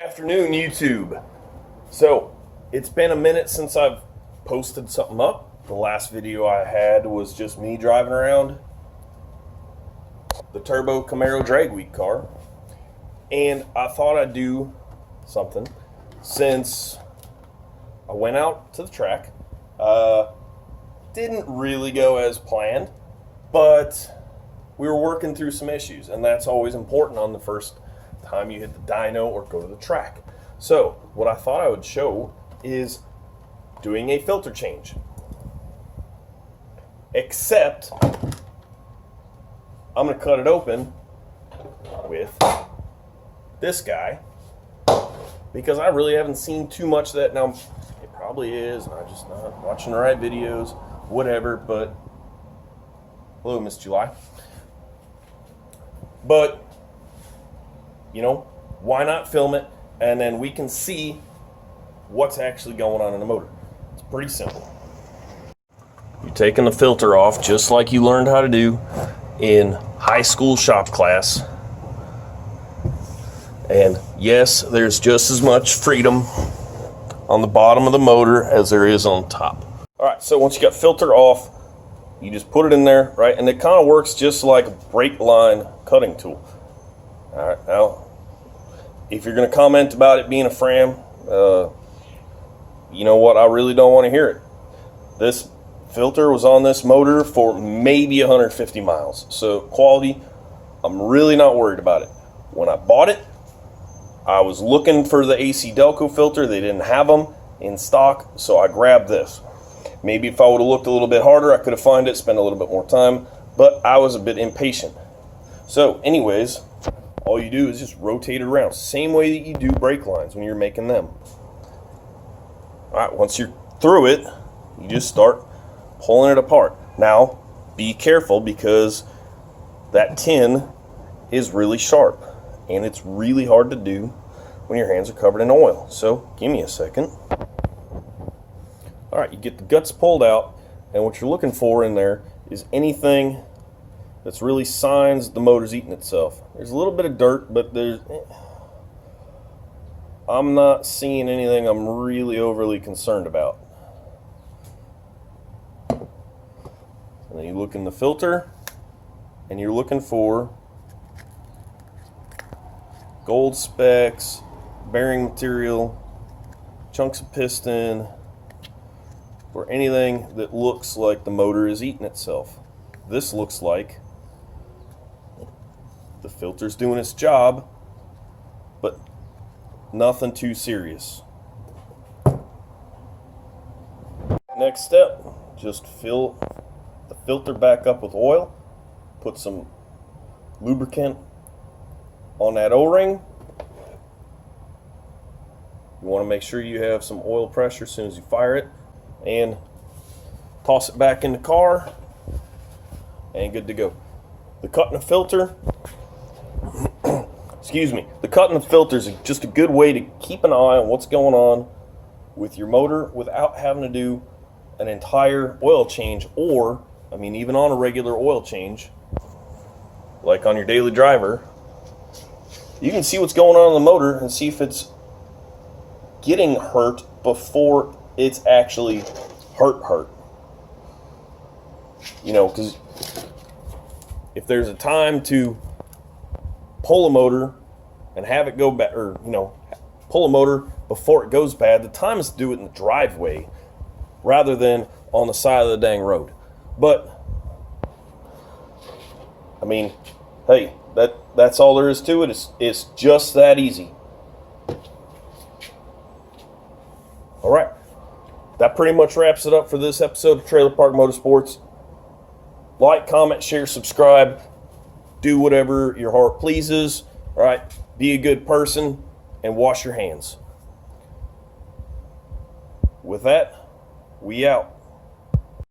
Afternoon, YouTube. So, it's been a minute since I've posted something up. The last video I had was just me driving around the Turbo Camaro Drag Week car. And I thought I'd do something since I went out to the track. Didn't really go as planned, but we were working through some issues, and that's always important on the first time you hit the dyno or go to the track. So what I thought I would show is doing a filter change, except I'm going to cut it open with this guy because I really haven't seen too much of that. Now it probably is, I'm just not watching the right videos, whatever. But hello, Miss July. But you know, why not film it and then we can see what's actually going on in the motor. It's pretty simple. You're taking the filter off just like you learned how to do in high school shop class. And yes, there's just as much freedom on the bottom of the motor as there is on top. All right, so once you got filter off, you just put it in there, right? And it kind of works just like a brake line cutting tool. All right, now, if you're going to comment about it being a Fram, you know what? I really don't want to hear it. This filter was on this motor for maybe 150 miles. So quality, I'm really not worried about it. When I bought it, I was looking for the AC Delco filter. They didn't have them in stock, so I grabbed this. Maybe if I would have looked a little bit harder, I could have found it, spent a little bit more time, but I was a bit impatient. So anyways, all you do is just rotate it around. Same way that you do brake lines when you're making them. Alright, once you're through it, you just start pulling it apart. Now, be careful because that tin is really sharp. And it's really hard to do when your hands are covered in oil. So, give me a second. Alright, you get the guts pulled out. And what you're looking for in there is anything that's really signs the motor's eating itself. There's a little bit of dirt, but I'm not seeing anything I'm really overly concerned about. And then you look in the filter, and you're looking for gold specks, bearing material, chunks of piston, or anything that looks like the motor is eating itself. This looks like the filter's doing its job, but nothing too serious. Next step, just fill the filter back up with oil, put some lubricant on that O-ring. You want to make sure you have some oil pressure as soon as you fire it, and toss it back in the car, and good to go. The cut in the filter, excuse me, the cut in the filter is just a good way to keep an eye on what's going on with your motor without having to do an entire oil change, or, I mean, even on a regular oil change, like on your daily driver, you can see what's going on in the motor and see if it's getting hurt before it's actually hurt. You know, because if there's a time to pull a motor and have it go bad, or, you know, pull a motor before it goes bad, the time is to do it in the driveway rather than on the side of the dang road. But, I mean, hey, that's all there is to it. It's just that easy. All right, that pretty much wraps it up for this episode of Trailer Park Motorsports. Like, comment, share, subscribe. Do whatever your heart pleases. All right, be a good person and wash your hands. With that, we out.